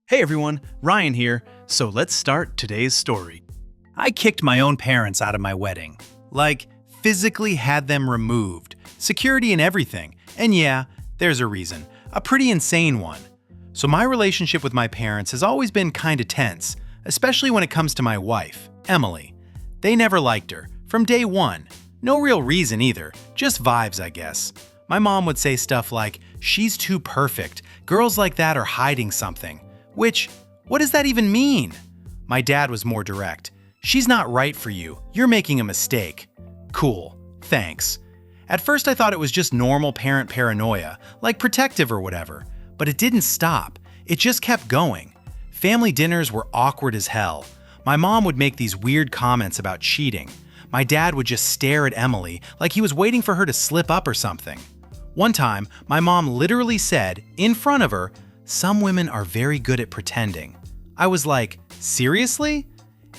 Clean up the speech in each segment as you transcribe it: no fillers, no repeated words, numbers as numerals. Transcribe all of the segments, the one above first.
Hey everyone, Ryan here. So let's start today's story. I kicked my own parents out of my wedding. Like, physically had them removed. Security and everything. And yeah, there's a reason. A pretty insane one. So my relationship with my parents has always been kinda tense, especially when it comes to my wife, Emily. They never liked her, from day one. No real reason either, just vibes, I guess. My mom would say stuff like, "She's too perfect. Girls like that are hiding something." Which, what does that even mean? My dad was more direct. "She's not right for you. You're making a mistake." Cool, thanks. At first I thought it was just normal parent paranoia, like protective or whatever, but it didn't stop. It just kept going. Family dinners were awkward as hell. My mom would make these weird comments about cheating. My dad would just stare at Emily like he was waiting for her to slip up or something. One time, my mom literally said, in front of her, "Some women are very good at pretending." I was like, seriously?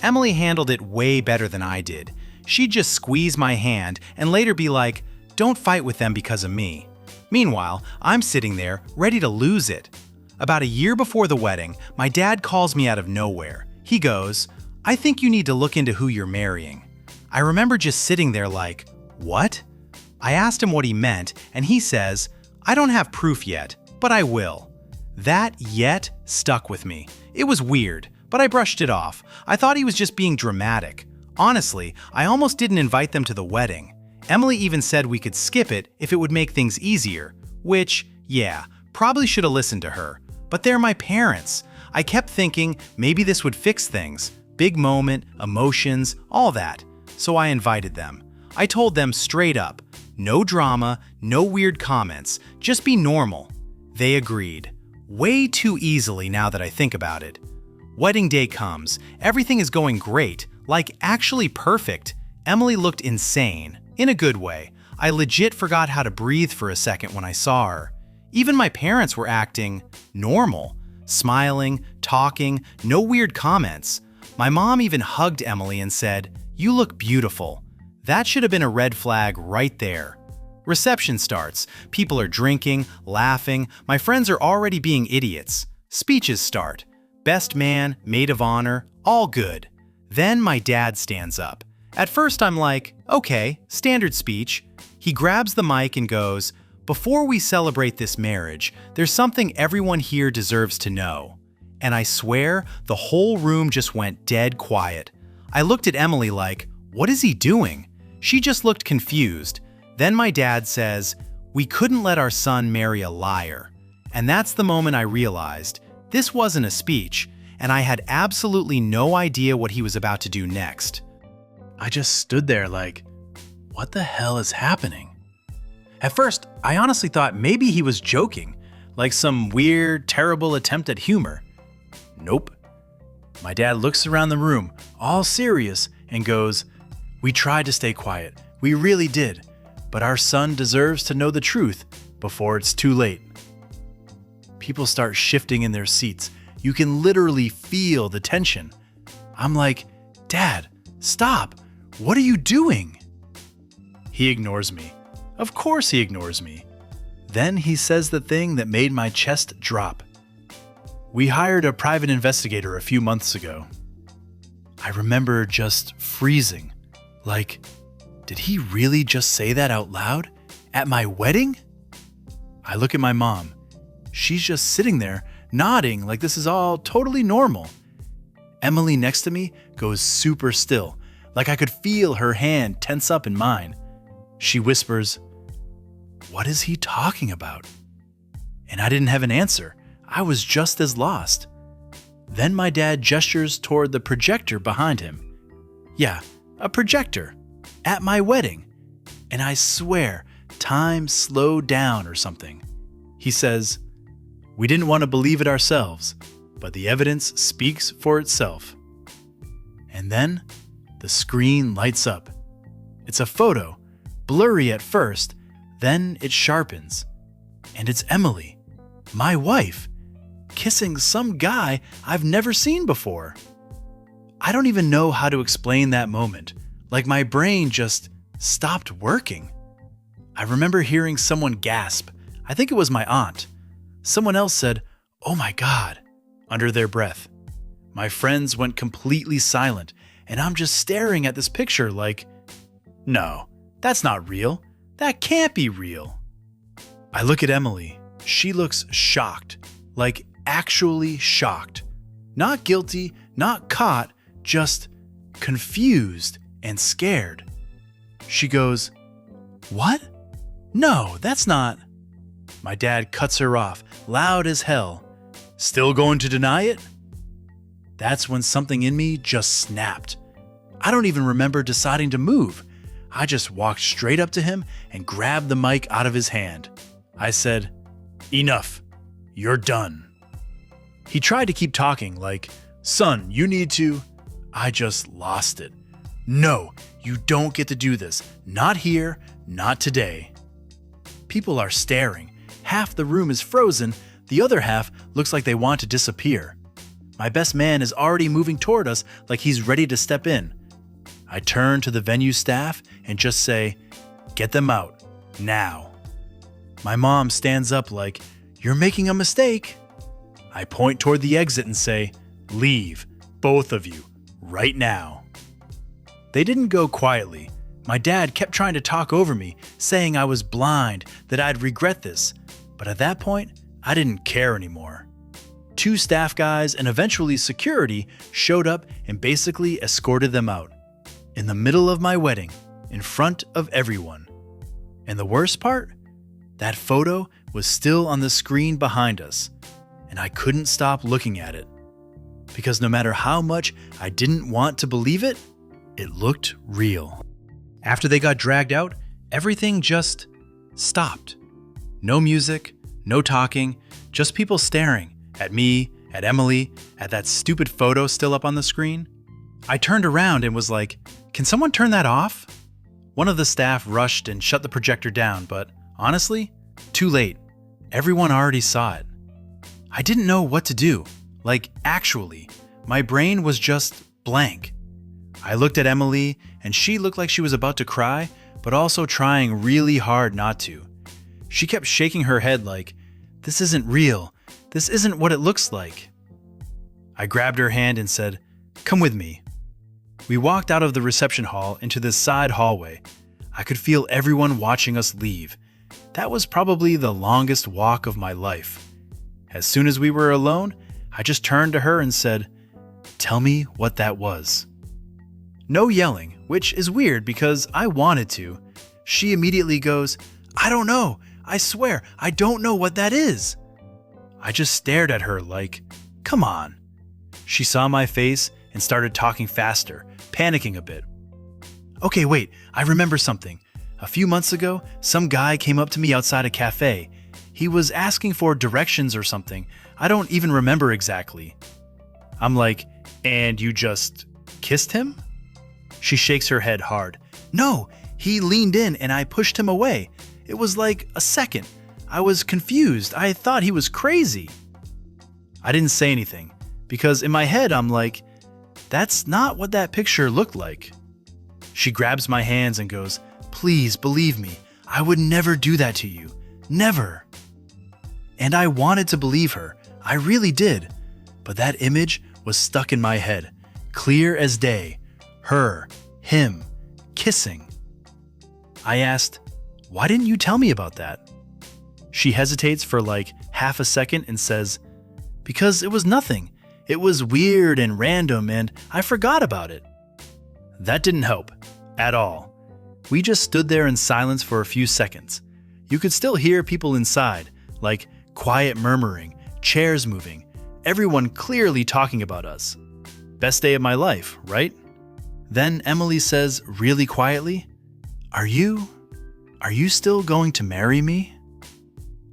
Emily handled it way better than I did. She'd just squeeze my hand and later be like, "Don't fight with them because of me." Meanwhile, I'm sitting there, ready to lose it. About a year before the wedding, my dad calls me out of nowhere. He goes, "I think you need to look into who you're marrying." I remember just sitting there like, what? I asked him what he meant, and he says, "I don't have proof yet, but I will." That "yet" stuck with me. It was weird, but I brushed it off. I thought he was just being dramatic. Honestly, I almost didn't invite them to the wedding. Emily even said we could skip it if it would make things easier, which, yeah, probably should have listened to her. But they're my parents. I kept thinking maybe this would fix things. Big moment, emotions, all that. So I invited them. I told them straight up, no drama, no weird comments, just be normal. They agreed. Way too easily now that I think about it. Wedding day comes. Everything is going great, like actually perfect. Emily looked insane, in a good way. I legit forgot how to breathe for a second when I saw her. Even my parents were acting normal, smiling, talking, no weird comments. My mom even hugged Emily and said, "You look beautiful." That should have been a red flag right there. Reception starts. People are drinking, laughing. My friends are already being idiots. Speeches start. Best man, maid of honor, all good. Then my dad stands up. At first I'm like, okay, standard speech. He grabs the mic and goes, "Before we celebrate this marriage, there's something everyone here deserves to know." And I swear, the whole room just went dead quiet. I looked at Emily like, what is he doing? She just looked confused. Then my dad says, "We couldn't let our son marry a liar." And that's the moment I realized this wasn't a speech, and I had absolutely no idea what he was about to do next. I just stood there like, what the hell is happening? At first, I honestly thought maybe he was joking, like some weird, terrible attempt at humor. Nope. My dad looks around the room, all serious, and goes, "We tried to stay quiet. We really did. But our son deserves to know the truth before it's too late." People start shifting in their seats. You can literally feel the tension. I'm like, "Dad, stop. What are you doing?" He ignores me. Of course he ignores me. Then he says the thing that made my chest drop. "We hired a private investigator a few months ago." I remember just freezing. Like, did he really just say that out loud? At my wedding? I look at my mom. She's just sitting there, nodding like this is all totally normal. Emily next to me goes super still, like I could feel her hand tense up in mine. She whispers, "What is he talking about?" And I didn't have an answer. I was just as lost. Then my dad gestures toward the projector behind him. Yeah, a projector. At my wedding. And I swear, time slowed down or something. He says, "We didn't want to believe it ourselves, but the evidence speaks for itself." And then the screen lights up. It's a photo, blurry at first, then it sharpens. And it's Emily, my wife, kissing some guy I've never seen before. I don't even know how to explain that moment. Like my brain just stopped working. I remember hearing someone gasp. I think it was my aunt. Someone else said, "Oh my God." under their breath. My friends went completely silent, and I'm just staring at this picture like, no, that's not real. That can't be real. I look at Emily. She looks shocked, like actually shocked. Not guilty, not caught, just confused and scared. She goes, "What? No, that's not." My dad cuts her off, loud as hell. "Still going to deny it?" That's when something in me just snapped. I don't even remember deciding to move. I just walked straight up to him and grabbed the mic out of his hand. I said, "Enough. You're done." He tried to keep talking like, "Son, you need to..." I just lost it. "No, you don't get to do this. Not here, not today." People are staring. Half the room is frozen. The other half looks like they want to disappear. My best man is already moving toward us like he's ready to step in. I turn to the venue staff and just say, "Get them out, now." My mom stands up like, "You're making a mistake." I point toward the exit and say, "Leave, both of you, right now." They didn't go quietly. My dad kept trying to talk over me, saying I was blind, that I'd regret this. But at that point, I didn't care anymore. 2 staff guys and eventually security showed up and basically escorted them out. In the middle of my wedding, in front of everyone. And the worst part? That photo was still on the screen behind us, and I couldn't stop looking at it. Because no matter how much I didn't want to believe it, it looked real. After they got dragged out, everything just stopped. No music, no talking, just people staring at me, at Emily, at that stupid photo still up on the screen. I turned around and was like, "Can someone turn that off?" One of the staff rushed and shut the projector down, but honestly, too late. Everyone already saw it. I didn't know what to do. Like, actually, my brain was just blank. I looked at Emily, and she looked like she was about to cry, but also trying really hard not to. She kept shaking her head like, "This isn't real. This isn't what it looks like." I grabbed her hand and said, "Come with me." We walked out of the reception hall into this side hallway. I could feel everyone watching us leave. That was probably the longest walk of my life. As soon as we were alone, I just turned to her and said, "Tell me what that was." No yelling, which is weird because I wanted to. She immediately goes, "I don't know. I swear, I don't know what that is." I just stared at her like, "Come on." She saw my face and started talking faster, panicking a bit. "Okay, wait, I remember something. A few months ago, some guy came up to me outside a cafe. He was asking for directions or something. I don't even remember exactly." I'm like, "And you just kissed him?" She shakes her head hard. "No, he leaned in and I pushed him away. It was like a second. I was confused. I thought he was crazy." I didn't say anything because in my head I'm like, that's not what that picture looked like. She grabs my hands and goes, "Please believe me. I would never do that to you. Never." And I wanted to believe her. I really did. But that image was stuck in my head, clear as day. Her, him, kissing. I asked, "Why didn't you tell me about that?" She hesitates for like half a second and says, "Because it was nothing. It was weird and random and I forgot about it." That didn't help at all. We just stood there in silence for a few seconds. You could still hear people inside, like quiet murmuring, chairs moving, everyone clearly talking about us. Best day of my life, right? Then Emily says really quietly, Are you still going to marry me?"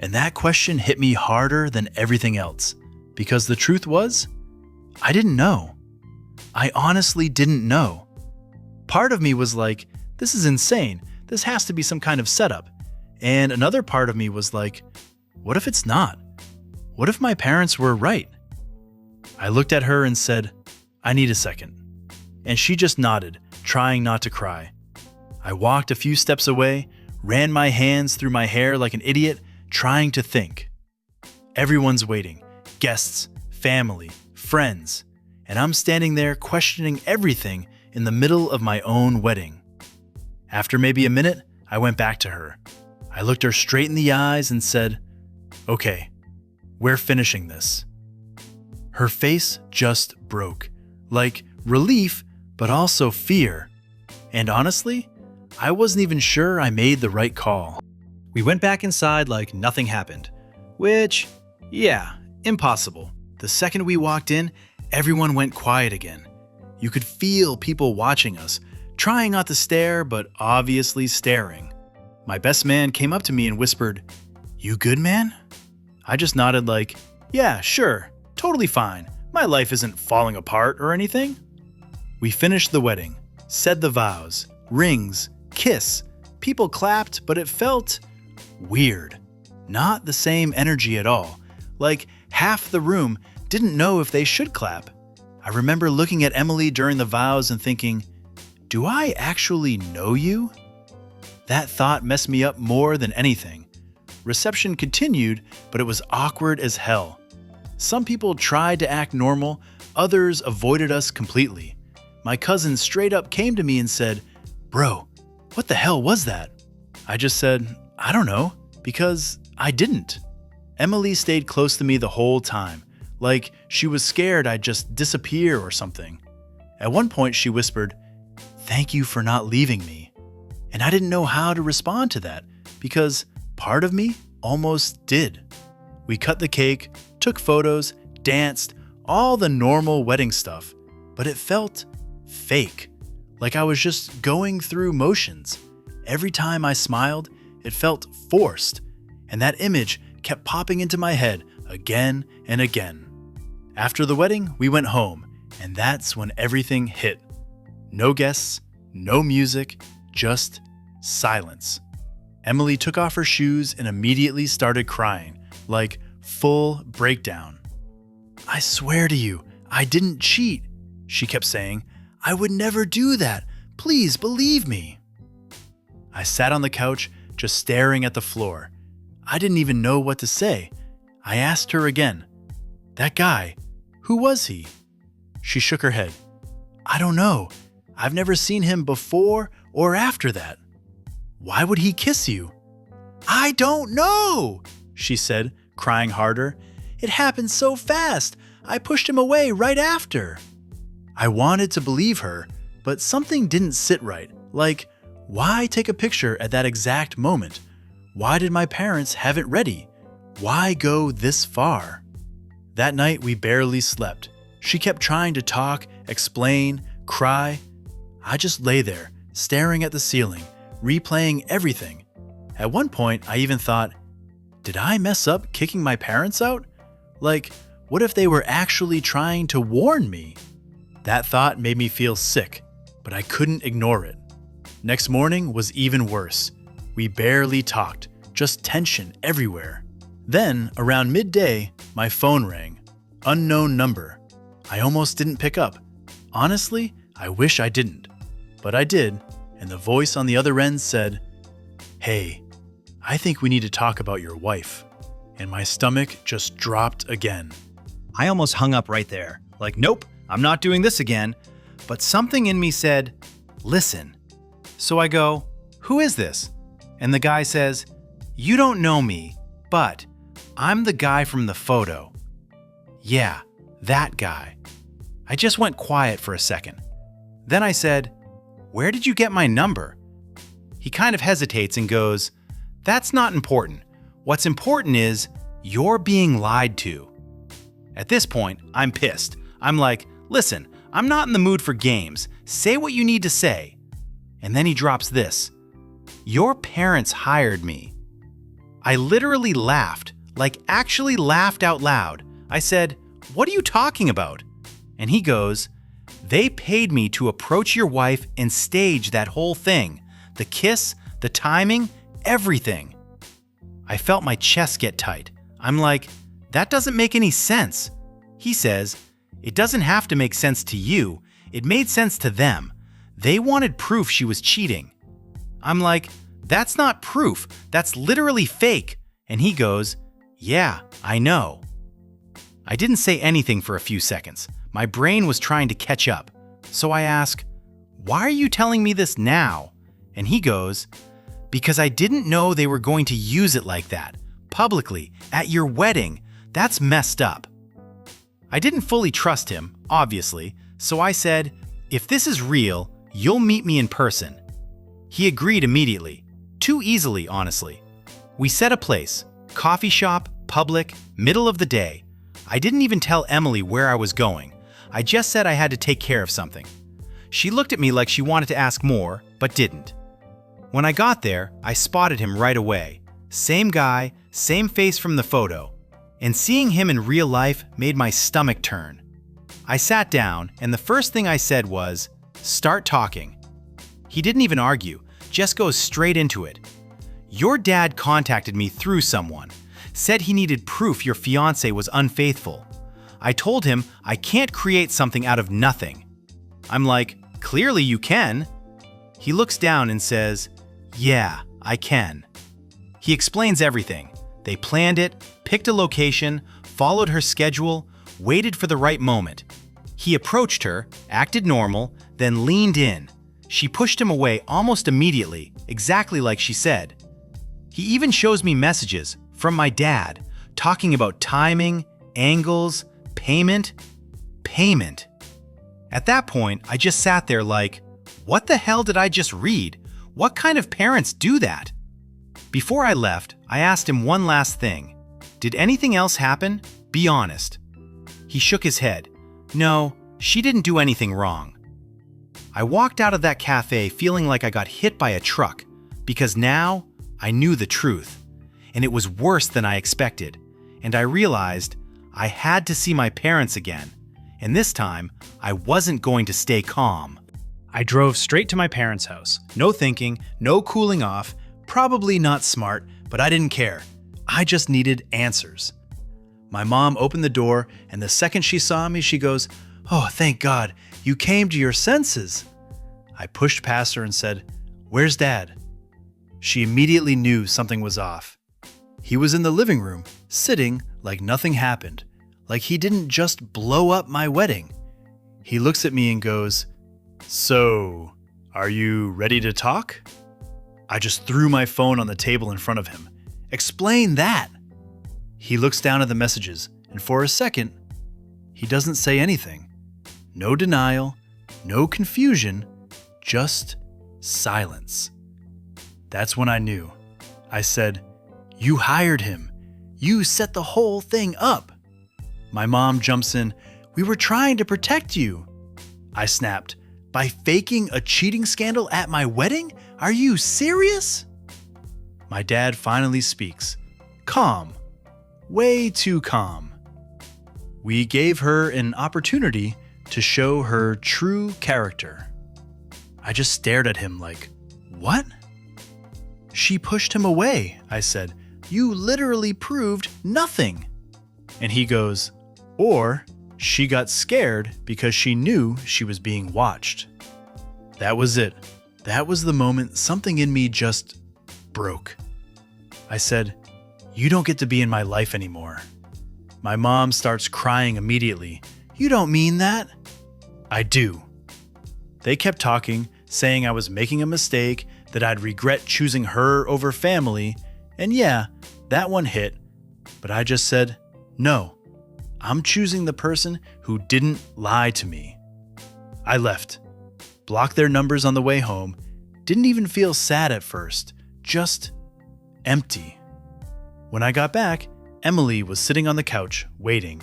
And that question hit me harder than everything else, because the truth was, I didn't know. I honestly didn't know. Part of me was like, this is insane. This has to be some kind of setup. And another part of me was like, what if it's not? What if my parents were right? I looked at her and said, "I need a second." And she just nodded, trying not to cry. I walked a few steps away, ran my hands through my hair like an idiot, trying to think. Everyone's waiting. Guests, family, friends, and I'm standing there questioning everything in the middle of my own wedding. After maybe a minute, I went back to her. I looked her straight in the eyes and said, "Okay, we're finishing this." Her face just broke, like relief, but also fear. And honestly, I wasn't even sure I made the right call. We went back inside like nothing happened, which, yeah, impossible. The second we walked in, everyone went quiet again. You could feel people watching us, trying not to stare, but obviously staring. My best man came up to me and whispered, "You good, man?" I just nodded like, "Yeah, sure, totally fine. My life isn't falling apart or anything." We finished the wedding, said the vows, rings, kiss. People clapped, but it felt weird. Not the same energy at all. Like half the room didn't know if they should clap. I remember looking at Emily during the vows and thinking, "Do I actually know you?" That thought messed me up more than anything. Reception continued, but it was awkward as hell. Some people tried to act normal, others avoided us completely. My cousin straight up came to me and said, "Bro, what the hell was that?" I just said, "I don't know," because I didn't. Emily stayed close to me the whole time, like she was scared I'd just disappear or something. At one point she whispered, "Thank you for not leaving me." And I didn't know how to respond to that, because part of me almost did. We cut the cake, took photos, danced, all the normal wedding stuff, but it felt fake, like I was just going through motions. Every time I smiled, it felt forced, and that image kept popping into my head again and again. After the wedding, we went home, and that's when everything hit. No guests, no music, just silence. Emily took off her shoes and immediately started crying, like full breakdown. "I swear to you, I didn't cheat," she kept saying. "I would never do that. Please believe me." I sat on the couch, just staring at the floor. I didn't even know what to say. I asked her again, "That guy, who was he?" She shook her head. "I don't know. I've never seen him before or after that." "Why would he kiss you?" "I don't know," she said, crying harder. "It happened so fast. I pushed him away right after." I wanted to believe her, but something didn't sit right. Like, why take a picture at that exact moment? Why did my parents have it ready? Why go this far? That night, we barely slept. She kept trying to talk, explain, cry. I just lay there, staring at the ceiling, replaying everything. At one point, I even thought, did I mess up kicking my parents out? Like, what if they were actually trying to warn me? That thought made me feel sick, but I couldn't ignore it. Next morning was even worse. We barely talked, just tension everywhere. Then, around midday, my phone rang. Unknown number. I almost didn't pick up. Honestly, I wish I didn't. But I did, and the voice on the other end said, "Hey, I think we need to talk about your wife." And my stomach just dropped again. I almost hung up right there. Like, nope, I'm not doing this again. But something in me said, listen. So I go, "Who is this?" And the guy says, "You don't know me, but I'm the guy from the photo." Yeah, that guy. I just went quiet for a second. Then I said, "Where did you get my number?" He kind of hesitates and goes, "That's not important. What's important is you're being lied to." At this point, I'm pissed. I'm like, "Listen, I'm not in the mood for games. Say what you need to say." And then he drops this. "Your parents hired me." I literally laughed, like actually laughed out loud. I said, "What are you talking about?" And he goes, "They paid me to approach your wife and stage that whole thing. The kiss, the timing, everything." I felt my chest get tight. I'm like, that doesn't make any sense. He says, "It doesn't have to make sense to you. It made sense to them. They wanted proof she was cheating." I'm like, "That's not proof. That's literally fake." And he goes, "Yeah, I know." I didn't say anything for a few seconds. My brain was trying to catch up. So I ask, "Why are you telling me this now?" And he goes, "Because I didn't know they were going to use it like that, publicly, at your wedding. That's messed up." I didn't fully trust him, obviously, so I said, "If this is real, you'll meet me in person." He agreed immediately. Too easily, honestly. We set a place, coffee shop, public, middle of the day. I didn't even tell Emily where I was going. I just said I had to take care of something. She looked at me like she wanted to ask more, but didn't. When I got there, I spotted him right away. Same guy, same face from the photo. And seeing him in real life made my stomach turn. I sat down, and the first thing I said was, "Start talking." He didn't even argue, just goes straight into it. "Your dad contacted me through someone, said he needed proof your fiancé was unfaithful. I told him I can't create something out of nothing." I'm like, "Clearly you can." He looks down and says, "Yeah, I can." He explains everything. They planned it, picked a location, followed her schedule, waited for the right moment. He approached her, acted normal, then leaned in. She pushed him away almost immediately, exactly like she said. He even shows me messages from my dad, talking about timing, angles, payment. At that point, I just sat there like, what the hell did I just read? What kind of parents do that? Before I left, I asked him one last thing. Did anything else happen? Be honest. He shook his head. No, she didn't do anything wrong. I walked out of that cafe feeling like I got hit by a truck, because now I knew the truth, and it was worse than I expected, and I realized I had to see my parents again, and this time I wasn't going to stay calm. I drove straight to my parents' house. No thinking, no cooling off, probably not smart, but I didn't care. I just needed answers. My mom opened the door, and the second she saw me, she goes, "Oh, thank God, you came to your senses." I pushed past her and said, "Where's Dad?" She immediately knew something was off. He was in the living room, sitting like nothing happened, like he didn't just blow up my wedding. He looks at me and goes, "So, are you ready to talk?" I just threw my phone on the table in front of him. "Explain that." He looks down at the messages, and for a second, he doesn't say anything. No denial, no confusion, just silence. That's when I knew. I said, "You hired him. You set the whole thing up." My mom jumps in, "We were trying to protect you." I snapped, "By faking a cheating scandal at my wedding? Are you serious?" My dad finally speaks. Calm. Way too calm. "We gave her an opportunity to show her true character." I just stared at him like, "What?" "She pushed him away," I said. "You literally proved nothing." And he goes, "Or she got scared because she knew she was being watched." That was it. That was the moment something in me just broke. I said, "You don't get to be in my life anymore." My mom starts crying immediately. "You don't mean that." I do. They kept talking, saying I was making a mistake, that I'd regret choosing her over family, and yeah, that one hit, but I just said, "No, I'm choosing the person who didn't lie to me." I left, blocked their numbers on the way home, didn't even feel sad at first, just empty. When I got back, Emily was sitting on the couch, waiting.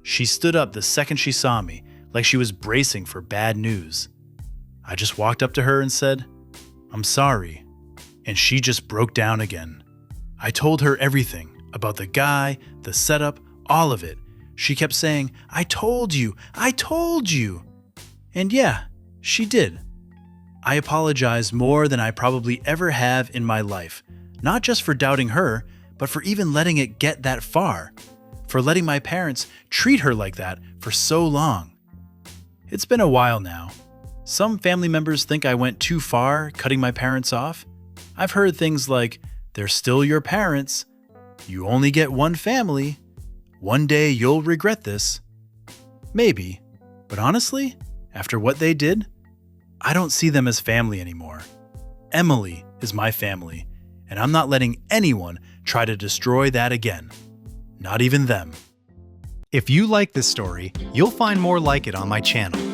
She stood up the second she saw me, like she was bracing for bad news. I just walked up to her and said, "I'm sorry," and she just broke down again. I told her everything, about the guy, the setup, all of it. She kept saying, I told you. And yeah, she did. I apologized more than I probably ever have in my life, not just for doubting her, but for even letting it get that far, for letting my parents treat her like that for so long. It's been a while now. Some family members think I went too far cutting my parents off. I've heard things like, "They're still your parents. You only get one family." One day you'll regret this. Maybe, but honestly, after what they did, I don't see them as family anymore. Emily is my family, and I'm not letting anyone try to destroy that again. Not even them. If you like this story, you'll find more like it on my channel.